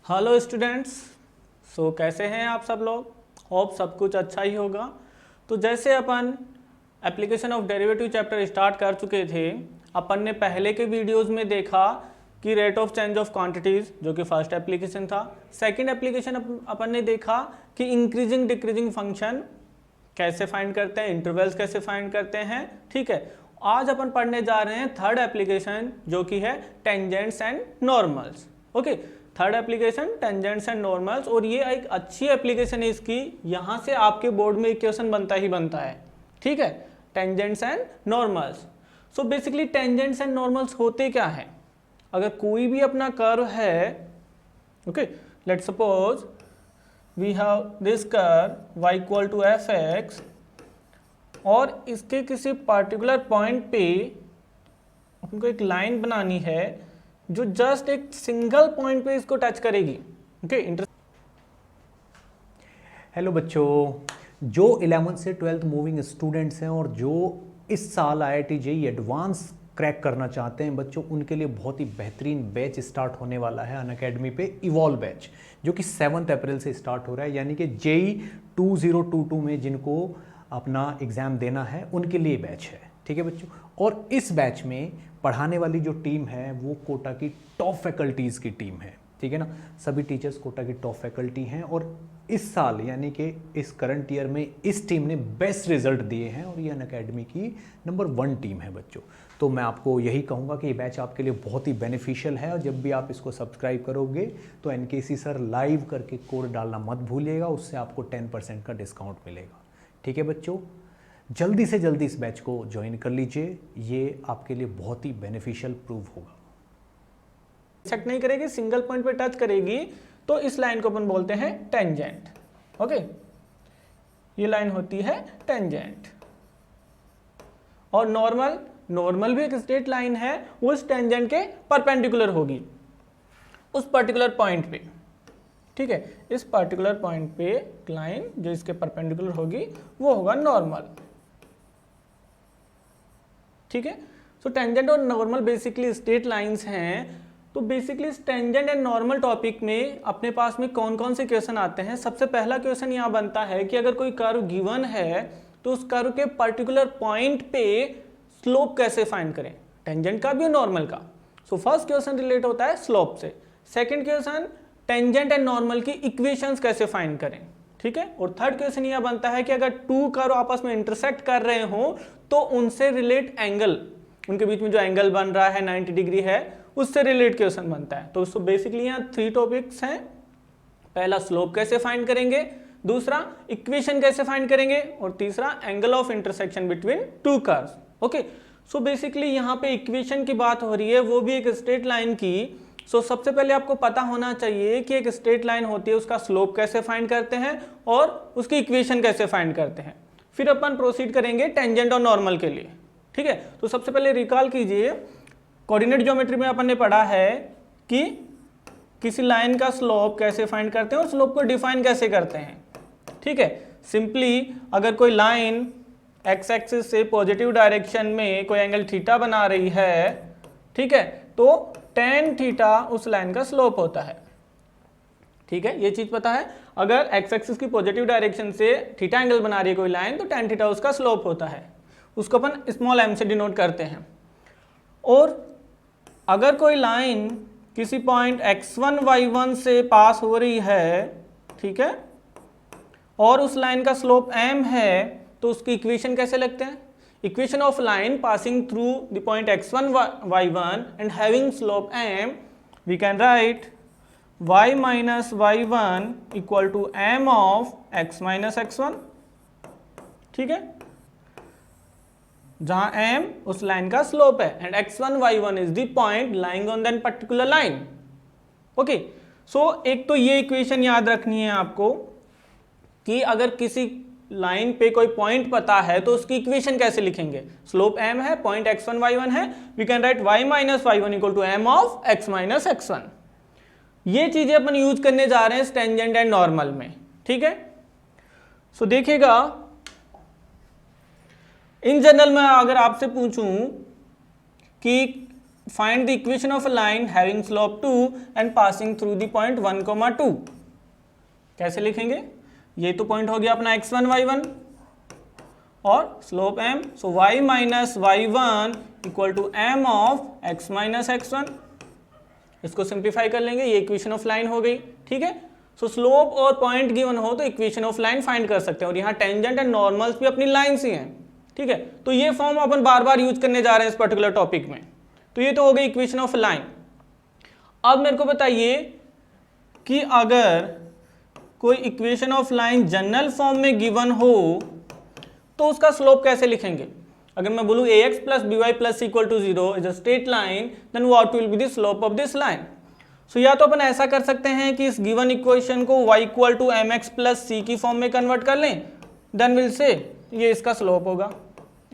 Hello students. कैसे हैं आप सब लोग? होप सब कुछ अच्छा ही होगा। तो जैसे अपन application of derivative chapter start कर चुके थे, अपन ने पहले के वीडियोस में देखा कि rate of change of quantities जो कि फर्स्ट एप्लीकेशन था। सेकंड एप्लीकेशन अपन ने देखा कि इंक्रीजिंग डिक्रीजिंग फंक्शन कैसे फाइंड करते हैं, इंटरवल्स कैसे फाइंड करते हैं। ठीक है, आज अपन पढ़ने जा रहे हैं थर्ड एप्लीकेशन जो कि है tangents and normals. Okay, third application tangents and normals, और ये एक अच्छी एप्लीकेशन है इसकी। यहाँ से आपके बोर्ड में एक क्वेश्चन बनता ही बनता है। ठीक है, tangents and normals. So basically tangents and normals होते क्या है? अगर कोई भी अपना कर्व है, okay, let's suppose we have this curve y equal to F X, और इसके किसी पर्टिकुलर पॉइंट पे हमको एक लाइन बनानी है जो जस्ट एक सिंगल पॉइंट पे इसको टच करेगी। ओके, हेलो बच्चों, जो 11th से 12th मूविंग स्टूडेंट्स हैं और जो इस साल IIT JEE एडवांस क्रैक करना चाहते हैं बच्चों, उनके लिए बहुत ही बेहतरीन बैच स्टार्ट होने वाला है अनअकैडमी पे, इवॉल्व बैच, जो कि 7 अप्रैल से स्टार्ट हो रहा है। यानी कि JEE 2022 में जिनको अपना एग्ज़ाम देना है उनके लिए बैच है। ठीक है बच्चों, और इस बैच में पढ़ाने वाली जो टीम है वो कोटा की टॉप फैकल्टीज़ की टीम है। ठीक है ना, सभी टीचर्स कोटा की टॉप फैकल्टी हैं, और इस साल यानी कि इस करंट ईयर में इस टीम ने बेस्ट रिजल्ट दिए हैं, और ये अनअकैडमी की नंबर 1 टीम है बच्चों। तो मैं आपको यही कहूँगा कि ये बैच आपके लिए बहुत ही बेनिफिशियल है, और जब भी आप इसको सब्सक्राइब करोगे तो NKC सर लाइव करके कोड डालना मत भूलिएगा, उससे आपको 10% का डिस्काउंट मिलेगा। ठीक है बच्चों, जल्दी से जल्दी इस बैच को ज्वाइन कर लीजिए, ये आपके लिए बहुत ही बेनिफिशियल प्रूव होगा। सेट नहीं करेगी, सिंगल पॉइंट पे टच करेगी, तो इस लाइन को अपन बोलते हैं टेंजेंट। ओके, ये लाइन होती है टेंजेंट। और नॉर्मल भी एक स्ट्रेट लाइन है, वो इस टेंजेंट के परपेंडिकुलर होगी उस पर्टिकुलर पॉइंट पे। ठीक है, इस पर्टिकुलर पॉइंट पे लाइन जो इसके परपेंडिकुलर होगी वो होगा नॉर्मल। ठीक है, सो टेंजेंट और नॉर्मल बेसिकली स्ट्रेट लाइंस हैं। तो बेसिकली इस टेंजेंट एंड नॉर्मल टॉपिक में अपने पास में कौन कौन से क्वेश्चन आते हैं? सबसे पहला क्वेश्चन यहाँ बनता है कि अगर कोई कर्व गिवन है तो उस कर्व के पर्टिकुलर पॉइंट पे स्लोप कैसे फाइंड करें, टेंजेंट का भी और नॉर्मल का। सो फर्स्ट क्वेश्चन रिलेट होता है स्लोप से। Second question tangent and normal की इक्वेशंस कैसे फाइंड करें। ठीक है, और थर्ड क्वेश्चन यह बनता है कि अगर 2 कर्व आपस में इंटरसेक्ट कर रहे हो तो उनसे रिलेट एंगल, उनके बीच में जो एंगल बन रहा है 90 डिग्री है, उससे रिलेट क्वेश्चन बनता है। तो बेसिकली यहाँ 3 टॉपिक्स हैं। पहला स्लोप कैसे फाइंड करेंगे, दूसरा इक्वेशन कैसे फाइंड करेंगे, और तीसरा angle of intersection between 2 curves. Okay, so basically यहाँ पे इक्वेशन की बात हो रही है, वो भी एक स्ट्रेट लाइन की। सबसे पहले आपको पता होना चाहिए कि एक स्ट्रेट लाइन होती है, उसका स्लोप कैसे फाइंड करते हैं और उसकी इक्वेशन कैसे फाइंड करते हैं। फिर अपन प्रोसीड करेंगे टेंजेंट और नॉर्मल के लिए। ठीक है, तो सबसे पहले रिकॉल कीजिए, कोऑर्डिनेट ज्योमेट्री में अपन ने पढ़ा है कि किसी लाइन का स्लोप कैसे फाइंड करते हैं और स्लोप को डिफाइन कैसे करते हैं। ठीक है, सिंपली अगर कोई लाइन एक्स एक्सिस से पॉजिटिव डायरेक्शन में कोई एंगल थीटा बना रही है, ठीक है, तो tan थीटा उस लाइन का स्लोप होता है। ठीक है, ये चीज पता है। अगर एक्स एक्सिस की पॉजिटिव डायरेक्शन से थीटा एंगल बना रही है कोई लाइन, तो tan थीटा उसका स्लोप होता है, उसको अपन स्मॉल m से डिनोट करते हैं। और अगर कोई लाइन किसी पॉइंट x1 y1 से पास हो रही है, ठीक है, और उस लाइन का स्लोप m है, तो उसकी इक्वेशन कैसे लिखते हैं? Equation of line passing through the point x1 y1 and having slope m, we can write y minus y1 equal to m of x minus x1। ठीक है, जहां m उस लाइन का स्लोप है and x1 y1 is the point lying on that particular line. Okay, so एक तो ये equation याद रखनी है आपको कि अगर किसी लाइन पे कोई पॉइंट पता है तो उसकी इक्वेशन कैसे लिखेंगे। स्लोप m है, पॉइंट x1 y1 है, we can write y minus y1 equal to m of x minus x1। ये चीजें अपन यूज करने जा रहे हैं टेंजेंट एंड नॉर्मल में। ठीक है, सो देखिएगा, इन जनरल में अगर आपसे पूछूं कि find the equation of a line having slope 2 and passing through the point 1, 2. कैसे लिखेंगे? ये तो पॉइंट हो गया अपना x1 y1 और slope m, so y minus y1 equal to m of x minus x1। इसको सिंप्लीफाई कर लेंगे, ये इक्वेशन ऑफ लाइन हो गई। ठीक है, सो स्लोप और पॉइंट गिवन हो तो इक्वेशन ऑफ लाइन फाइंड कर सकते हैं, और यहाँ टेंजेंट एंड नॉर्मल्स भी अपनी लाइन्स ही हैं। ठीक है, तो ये फॉर्म अपन बार बार यूज करने जा रहे हैं इस पर्टिकुलर टॉपिक में। तो ये तो हो गई इक्वेशन ऑफ लाइन। अब मेरे को बताइए कि अगर कोई equation of line general form में गिवन हो तो उसका स्लोप कैसे लिखेंगे? अगर मैं बोलूं ax plus by plus equal to 0 is a straight line, then what will be the slope of this line? So या तो अपन ऐसा कर सकते हैं कि इस गिवन इक्वेशन को y equal to mx plus c की फॉर्म में कन्वर्ट कर लें, देन विल से ये इसका स्लोप होगा,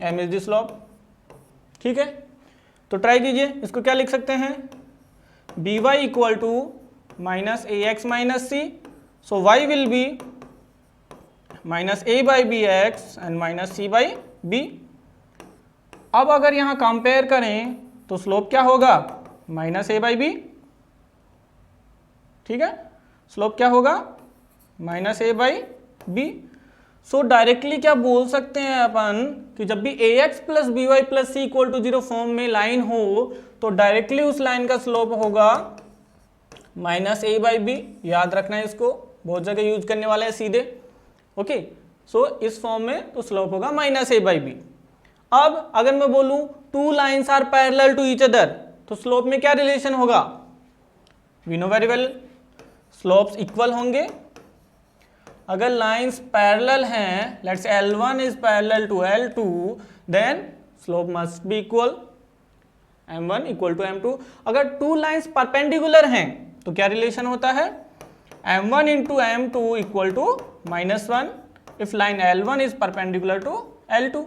m इज द स्लोप। ठीक है, तो ट्राई कीजिए, इसको क्या लिख सकते हैं? by equal to minus ax minus c, so y will be minus a by B X and minus c by b। अब अगर यहाँ कंपेयर करें तो स्लोप क्या होगा? Minus a by B. ठीक है, स्लोप क्या होगा? Minus a by B. So directly क्या बोल सकते हैं अपन कि जब भी ax plus by plus c equal to 0 form में लाइन हो तो डायरेक्टली उस लाइन का स्लोप होगा माइनस a बाई बी। याद रखना है, इसको बहुत जगह यूज करने वाला है सीधे। ओके, सो इस फॉर्म में तो स्लोप होगा माइनस a बाई बी। अब अगर मैं बोलूं two lines are parallel to each other तो स्लोप में क्या रिलेशन होगा? We know very well, slopes equal होंगे। अगर लाइन्स पैरेलल हैं, let's L1 is parallel to L2, then slope must be equal, M1 equal to M2। अगर two lines perpendicular हैं तो क्या रिलेशन होता है? M1 into M2 equal to -1 if line L1 is perpendicular to L2।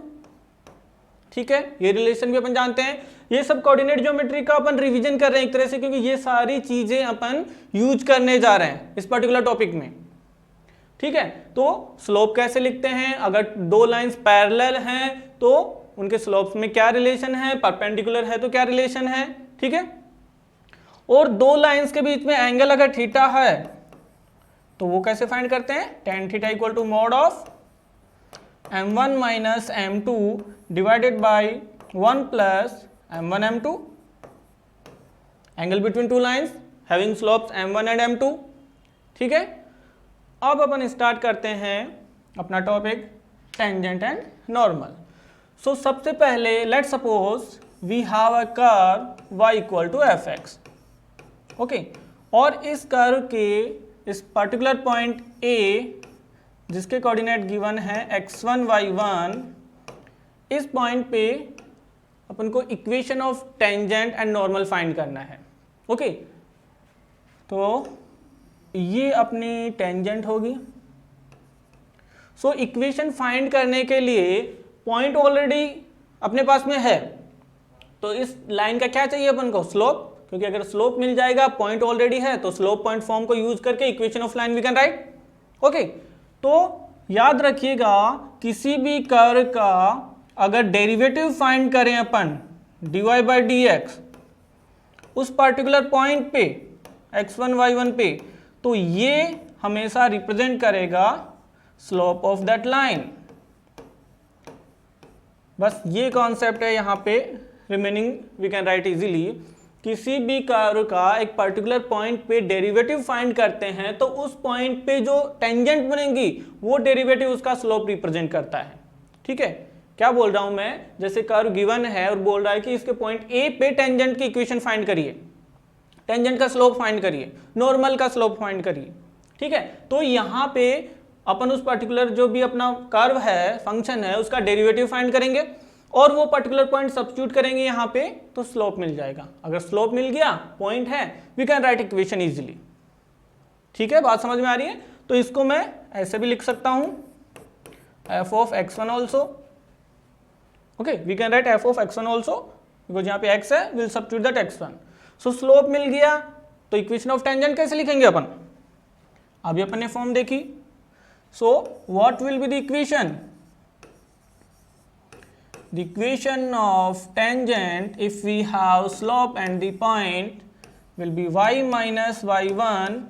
ठीक है, ये relation भी अपन जानते हैं। ये सब कोऑर्डिनेट ज्योमेट्री का अपन रिवीजन कर रहे हैं एक तरह से, क्योंकि ये सारी चीजें अपन यूज करने जा रहे हैं इस पर्टिकुलर टॉपिक में। ठीक है, तो स्लोप कैसे लिखते हैं? अगर दो लाइंस पैरेलल हैं तो उनके स्लोप्स में क्या रिलेशन है? परपेंडिकुलर है तो क्या रिलेशन है? ठीक है, और दो लाइंस के बीच में एंगल अगर थीटा है तो वो कैसे फाइंड करते हैं? tan theta equal to mod of m1 minus m2 divided by 1 plus m1 m2, angle between two lines having slopes m1 and m2। ठीक है, अब अपन स्टार्ट करते हैं अपना topic tangent and normal. So सबसे पहले let's suppose we have a curve y equal to fx। Okay, और इस कर्व के इस पर्टिकुलर पॉइंट A जिसके कोऑर्डिनेट गिवन है x1 y1, इस पॉइंट पे अपन को equation of tangent and normal find करना है। ओके, तो ये अपनी टेंजेंट होगी। सो इक्वेशन फाइंड करने के लिए पॉइंट ऑलरेडी अपने पास में है, तो इस लाइन का क्या चाहिए अपन को? स्लोप, क्योंकि अगर स्लोप मिल जाएगा, पॉइंट ऑलरेडी है, तो स्लोप पॉइंट फॉर्म को यूज करके equation of line we can write. Okay, तो याद रखिएगा किसी भी कर्व का अगर डेरिवेटिव फाइंड करें अपन dy बाई डी एक्स उस पर्टिकुलर पॉइंट पे x1 y1 पे, तो ये हमेशा रिप्रेजेंट करेगा स्लोप ऑफ दैट लाइन। बस ये कॉन्सेप्ट है यहाँ पे, remaining we can write easily. किसी भी कर्व का एक पर्टिकुलर पॉइंट पे डेरिवेटिव फाइंड करते हैं तो उस पॉइंट पे जो टेंजेंट बनेगी वो डेरिवेटिव उसका स्लोप रिप्रेजेंट करता है। ठीक है, क्या बोल रहा हूं मैं? जैसे कर्व गिवन है और बोल रहा है कि इसके पॉइंट ए पे टेंजेंट की इक्वेशन फाइंड करिए, टेंजेंट का स्लोप फाइंड करिए, नॉर्मल का स्लोप फाइंड करिए। ठीक है, तो यहाँ पे अपन उस पर्टिकुलर जो भी अपना कर्व है, फंक्शन है, उसका डेरिवेटिव फाइंड करेंगे और वो पर्टिकुलर पॉइंट सब्स्टिट्यूट करेंगे यहाँ पे, तो स्लोप मिल जाएगा। अगर स्लोप मिल गया, पॉइंट है, we can write equation easily. ठीक है, बात समझ में आ रही है? तो इसको मैं ऐसे भी लिख सकता हूं f of x1 also. Okay, we can write f of x1 also, because यहाँ पे x है, will substitute that x1। So slope मिल गया, तो इक्वेशन ऑफ टेंजेंट कैसे लिखेंगे अपन? अभी अपन ने फॉर्म देखी। So what will be the equation? the equation of tangent if we have slope and the point will be y minus y1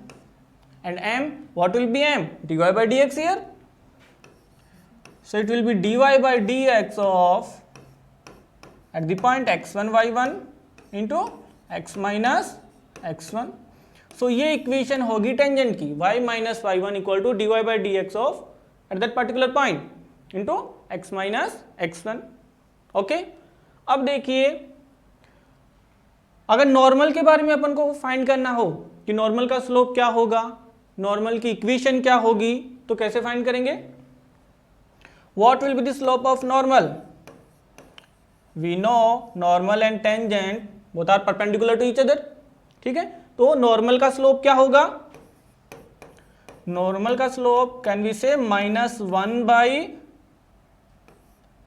and m. What will be m? dy by dx here. So it will be dy by dx of at the point x1 y1 into x minus x1. So ये equation होगी tangent की y minus Y one equal to D Y by D X of at that particular point into X minus X one. Okay, अब देखिए अगर normal के बारे में अपन को फाइंड करना हो कि नॉर्मल का स्लोप क्या होगा, नॉर्मल की इक्वेशन क्या होगी, तो कैसे फाइंड करेंगे? What will be the slope of normal? We know normal and tangent both are perpendicular to each other. ठीक है, तो नॉर्मल का स्लोप क्या होगा? नॉर्मल का स्लोप कैन बी से minus one by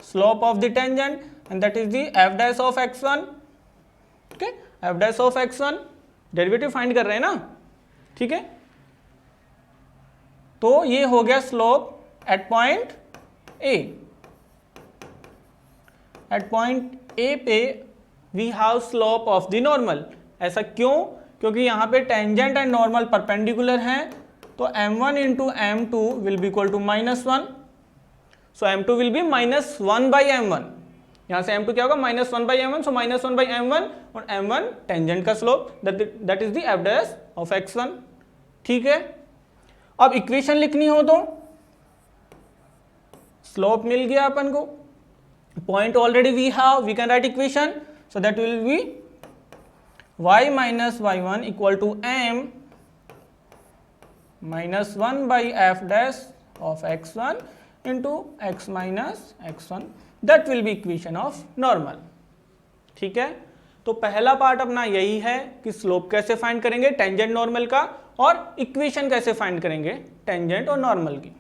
slope of the tangent and that is the F dash of x1. Okay, F dash of x1 derivative find कर रहे हैं ना. ठीक है, तो ये हो गया slope at point A. At point A पे we have slope of the normal. ऐसा क्यों? क्योंकि यहाँ पे टेंजेंट एंड नॉर्मल परपेंडिकुलर हैं, तो m1 into m2 will be equal to minus one. So m2 will be minus one by m1. यहाँ से m2 क्या होगा? Minus one by m1. So minus one by m1 और m1 tangent का slope that is the F dash of x1. ठीक है, अब equation लिखनी हो तो स्लोप मिल गया अपन को, point already we have, we can write equation. So that will be y minus y1 equal to m minus 1 by f dash of x1 into x minus x1. That will be equation of normal. ठीक है, तो पहला part अपना यही है कि slope कैसे find करेंगे टेंजेंट नॉर्मल का, और इक्वेशन कैसे फाइंड करेंगे टेंजेंट और नॉर्मल की.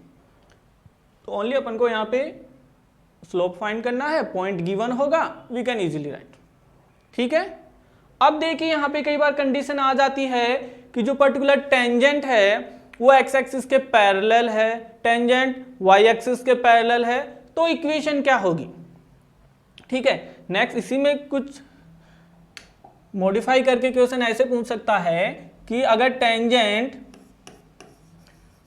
तो ओनली अपन को यहाँ पे स्लोप फाइंड करना है, पॉइंट गिवन होगा, वी कैन इजीली राइट. ठीक है, अब देखिए यहाँ पे कई बार कंडीशन आ जाती है कि जो पर्टिकुलर टेंजेंट है वो एक्स एक्सिस के पैरेलल है, टेंजेंट वाई एक्सिस के पैरेलल है, तो इक्वेशन क्या होगी? ठीक है, नेक्स्ट इसी में कुछ मॉडिफाई करके क्वेश्चन ऐसे पूछ सकता है कि अगर टेंजेंट,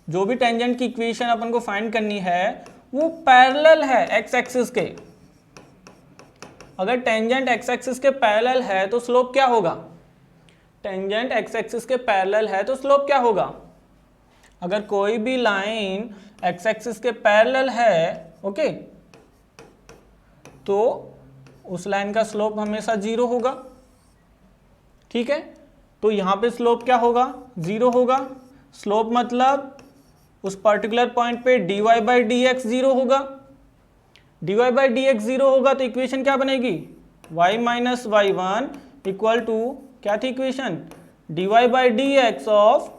जो भी टेंजेंट की इक्वेशन अपन को फाइंड करनी है वो पैरेलल है एक्स एक्सिस के, अगर टेंजेंट एक्स एक्सिस के पैरेलल है तो स्लोप क्या होगा? टेंजेंट एक्स एक्सिस के पैरेलल है तो स्लोप क्या होगा? अगर कोई भी लाइन एक्स एक्सिस के पैरेलल है, ओके, तो उस लाइन का स्लोप हमेशा जीरो होगा. ठीक है, तो यहां पे स्लोप क्या होगा? जीरो होगा. स्लोप मतलब उस पर्टिकुलर पॉइंट पे dy by D X zero होगा. dy by D X zero होगा तो इक्वेशन क्या बनेगी? y minus Y one equal to क्या थी equation? dy by D X of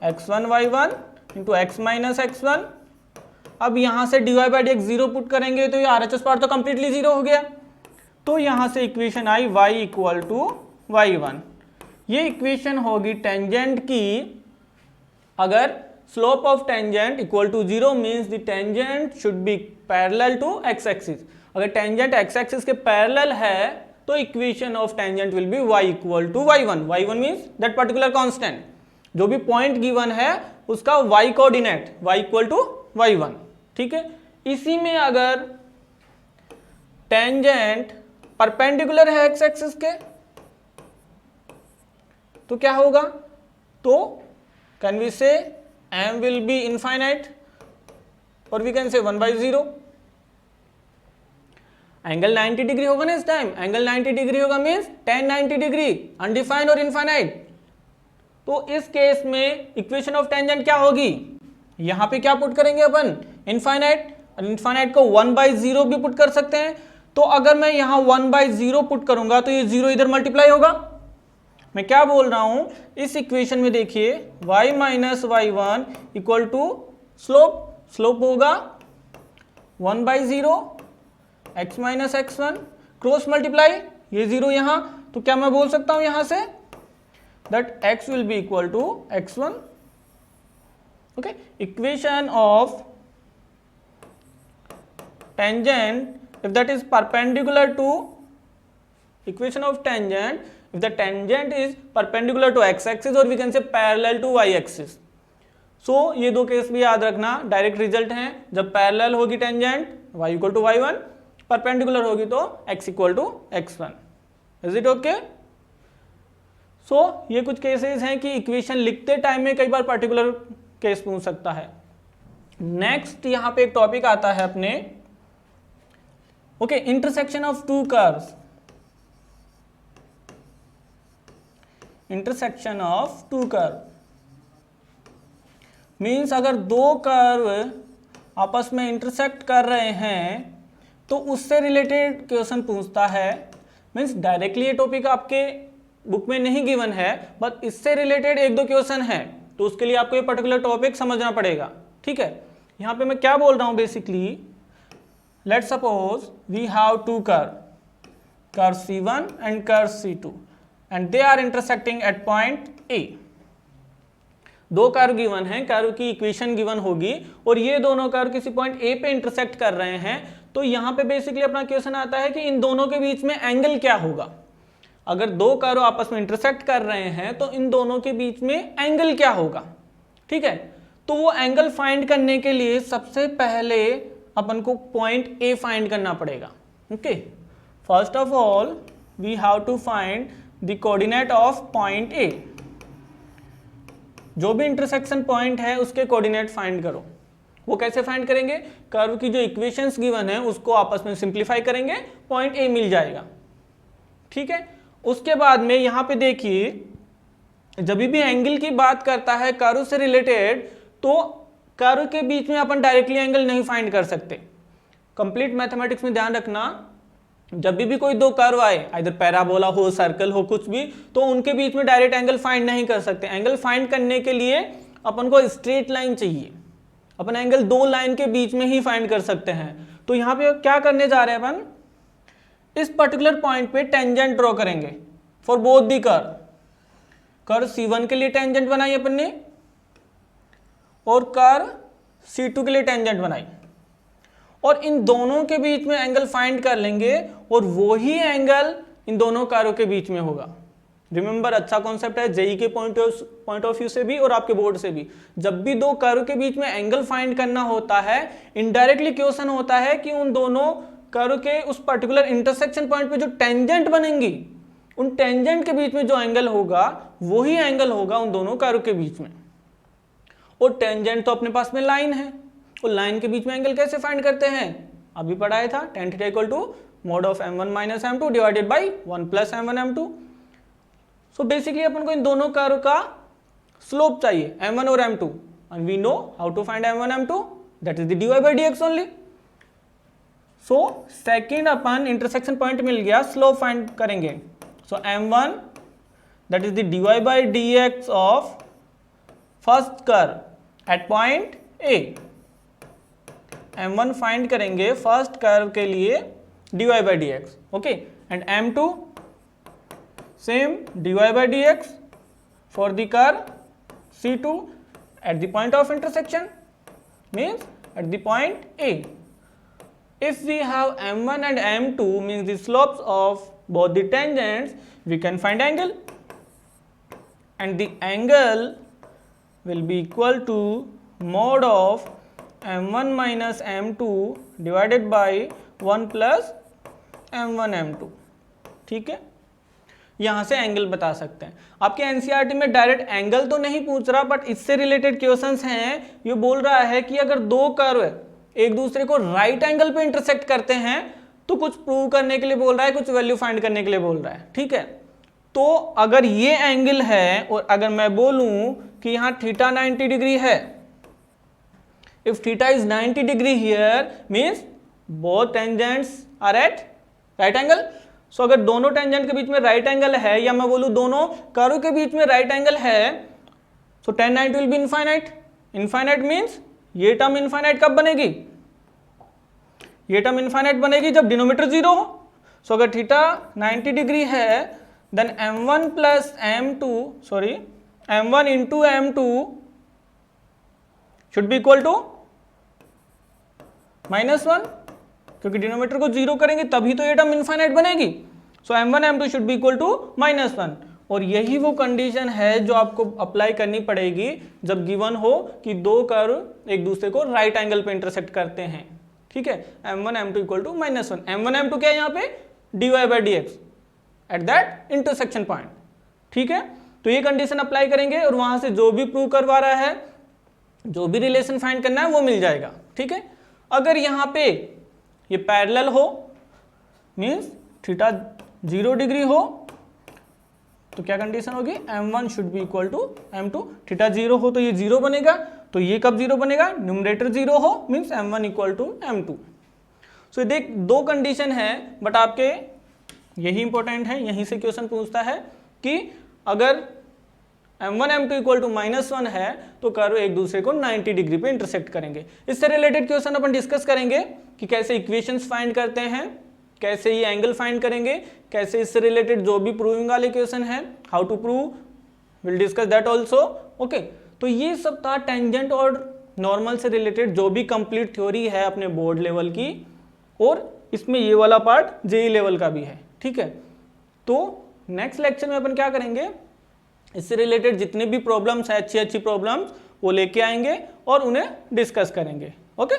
x1 y1 into x minus x1. अब यहां से dy by D X zero put करेंगे तो ये RHS पार्ट तो कंप्लीटली जीरो हो गया. तो यहां से इक्वेशन आई y इक्वल टू y1. ये इक्वेशन होगी टेंजेंट की. अगर slope of tangent equal to zero means the tangent should be parallel to x axis. अगर टेंजेंट एक्स एक्सिस के पैरेलल है तो equation of tangent will be y equal to y1. y1 means that particular constant, जो भी point given है उसका y coordinate, y equal to y1. ठीक है, इसी में अगर टेंजेंट परपेंडिकुलर है एक्स एक्सिस के तो क्या होगा? तो कैन वी से m will be infinite or we can say 1 by 0. Angle 90 degree होगा ना इस टाइम, एंगल 90 डिग्री होगा मीन्स tan 90 डिग्री, अनडिफाइंड और इनफाइनाइट. तो इस केस में इक्वेशन ऑफ टेंजेंट क्या होगी? यहां पे क्या पुट करेंगे अपन? इनफाइनाइट. इनफाइनाइट को 1 by 0 भी पुट कर सकते हैं. तो अगर मैं यहां 1 by 0 पुट करूंगा तो ये 0 इधर मल्टीप्लाई होगा. मैं क्या बोल रहा हूं, इस इक्वेशन में देखिए y minus Y one equal to slope होगा 1 by 0 x minus x1 cross multiply, ये 0 यहां, तो क्या मैं बोल सकता हूं यहां से that x will be equal to x1. Okay, equation of tangent if that is perpendicular to equation of tangent, if the tangent is perpendicular to x axis or we can say parallel to y axis. So ये दो case भी याद रखना, direct result हैं जब parallel होगी tangent y equal to y1, perpendicular होगी तो x equal to x1. Is it okay? So ये कुछ केसेस हैं कि इक्वेशन लिखते टाइम में कई बार पर्टिकुलर केस पूछ सकता है. नेक्स्ट यहाँ पे एक टॉपिक आता है अपने, okay, intersection of two curves. Intersection of two curve means अगर दो कर्व आपस में इंटरसेक्ट कर रहे हैं तो उससे रिलेटेड क्वेश्चन पूछता है. मीन्स डायरेक्टली ये टॉपिक आपके बुक में नहीं गिवन है, बट इससे रिलेटेड एक दो क्वेश्चन है, तो उसके लिए आपको ये पर्टिकुलर टॉपिक समझना पड़ेगा. ठीक है, यहाँ पे मैं क्या बोल रहा हूँ basically, let suppose we have two curve C1 and curve C2 and they are intersecting at point A. दो कर्व गिवन हैं, कर्व की इक्वेशन गिवन होगी और ये दोनों कर्व किसी पॉइंट A पे इंटरसेक्ट कर रहे हैं. तो यहाँ पे बेसिकली अपना क्वेश्चन आता है कि इन दोनों के बीच में एंगल क्या होगा. अगर दो कर्व आपस में इंटरसेक्ट कर रहे हैं तो इन दोनों के बीच में एंगल क्या होगा. ठीक है, तो वो एंगल फाइंड करने के लिए सबसे पहले अपन को पॉइंट A फाइंड करना पड़ेगा. Okay, first of all we have to find the coordinate of point A. जो भी इंटरसेक्शन पॉइंट है उसके कोऑर्डिनेट फाइंड करो. वो कैसे फाइंड करेंगे, कर्व की जो इक्वेशंस गिवन है उसको आपस में सिंप्लीफाई करेंगे, पॉइंट A मिल जाएगा. ठीक है, उसके बाद में यहाँ पे देखिए, जब भी एंगल की बात करता है कर्व से रिलेटेड, तो कर्व के बीच में अपन डायरेक्टली एंगल नहीं फाइंड कर सकते. कंप्लीट मैथमेटिक्स में ध्यान रखना, जब भी कोई दो कर्व आए, इधर पैराबोला हो, सर्कल हो, कुछ भी, तो उनके बीच में डायरेक्ट एंगल फाइंड नहीं कर सकते. एंगल फाइंड करने के लिए अपन को स्ट्रेट लाइन चाहिए. अपन एंगल दो लाइन के बीच में ही फाइंड कर सकते हैं. तो यहाँ पे क्या करने जा रहे हैं अपन, इस पर्टिकुलर पॉइंट पे टेंजेंट ड्रॉ करेंगे for both the curve. Curve C1 के लिए टेंजेंट बनाई अपन ने और कर्व C2 के लिए टेंजेंट बनाई, और इन दोनों के बीच में एंगल फाइंड कर लेंगे और वो ही एंगल इन दोनों कर्व के बीच में होगा. रिमेंबर, अच्छा कॉन्सेप्ट है जेई के पॉइंट ऑफ व्यू से भी और आपके बोर्ड से भी. जब भी दो कर्व के बीच में एंगल फाइंड करना होता है, इनडायरेक्टली क्वेश्चन होता है कि उन दोनों कर्व के उस पर्टिकुलर इंटरसेक्शन पॉइंट पे जो टेंजेंट बनेंगी, उन टेंजेंट के बीच में जो एंगल होगा वही एंगल होगा उन दोनों कर्व के बीच में. और टेंजेंट तो अपने पास में लाइन है, और लाइन के बीच में एंगल कैसे फाइंड करते हैं, अभी पढ़ाया था, tan θ equal to mod of m1 minus m2 divided by 1 plus m1 m2. So basically अपन को इन दोनों कर्व का स्लोप चाहिए m1 और m2, and we know how to find m1 m2, that is the dy by dx only. So second अपन intersection point मिल गया, स्लोप फाइंड करेंगे. So m1 that is the dy by dx of first curve at point A. m1 find करेंगे first curve के लिए dy by dx. Okay, and m2 same dy by dx for the curve C2 at the point of intersection, means at the point A. If we have m1 and m2 means the slopes of both the tangents, we can find angle, and the angle will be equal to mod of m1 minus m2 divided by 1 plus m1 m2. ठीक है, यहाँ से angle बता सकते हैं. आपके NCERT में direct angle तो नहीं पूछ रहा, बट इससे रिलेटेड क्वेश्चंस हैं. ये बोल रहा है कि अगर दो कर्व एक दूसरे को राइट एंगल पे इंटरसेक्ट करते हैं तो कुछ प्रूव करने के लिए बोल रहा है, कुछ वैल्यू फाइंड करने के लिए बोल रहा है. ठीक है, तो अगर ये एंगल है और अगर मैं बोलूं कि यहाँ थीटा 90 डिग्री है, if theta is 90 degree here means both tangents are at right angle. So अगर दोनों टेंजेंट के बीच में राइट एंगल है, या मैं बोलूं दोनों कर्व के बीच में राइट एंगल है, so tan 90 will be infinite. Infinite means ये टर्म इनफाइनाइट कब बनेगी, ये टर्म इनफाइनाइट बनेगी जब डिनोमिनेटर 0 हो. सो अगर थीटा 90 डिग्री है, then m1 plus m2 sorry m1 into m2 should be equal to -1. क्योंकि डिनोमिनेटर को 0 करेंगे तभी तो ये टर्म इनफाइनाइट बनेगी। So m1 m2 should be equal to -1, और यही वो कंडीशन है जो आपको अप्लाई करनी पड़ेगी जब गिवन हो कि दो कर्व एक दूसरे को राइट एंगल पे इंटरसेक्ट करते हैं। ठीक है, m1 m2 equal to -1, m1 m2 क्या है यहाँ पे, dy/dx at that intersection point. ठीक है, तो ये कंडीशन अप्लाई करेंगे और वहां से जो भी प्रूव करवा रहा है, जो भी रिलेशन फाइंड करना है वो मिल जाएगा। ठीक है, अगर यहाँ पे ये पैरेलल हो मीन्स थीटा 0 डिग्री हो तो क्या कंडीशन होगी, m1 should be equal to m2। Theta 0 हो तो ये 0 बनेगा, तो ये कब 0 बनेगा, न्यूमरेटर 0 हो means m1 equal to m2। सो देख दो कंडीशन है, बट आपके यही इंपॉर्टेंट है, यहीं से क्वेश्चन पूछता है कि अगर m1 m2 इक्वल टू -1 है तो कर्व एक दूसरे को 90 डिग्री पे इंटरसेक्ट करेंगे। इससे रिलेटेड क्वेश्चन अपन डिस्कस करेंगे कि कैसे इक्वेशंस फाइंड करते हैं, कैसे ये एंगल फाइंड करेंगे, कैसे इससे रिलेटेड जो भी प्रूविंग वाले क्वेश्चन है, how to prove, will discuss that also. Okay, तो ये सब था टेंजेंट और नॉर्मल से रिलेटेड जो भी कंप्लीट थ्योरी है अपने बोर्ड लेवल की, और इसमें ये वाला पार्ट जेई लेवल का भी है। ठीक है, तो नेक्स्ट लेक्चर में अपन क्या करेंगे, इससे रिलेटेड जितने भी प्रॉब्लम्स हैं, अच्छी अच्छी प्रॉब्लम्स वो लेके आएंगे और उन्हें डिस्कस करेंगे। ओके।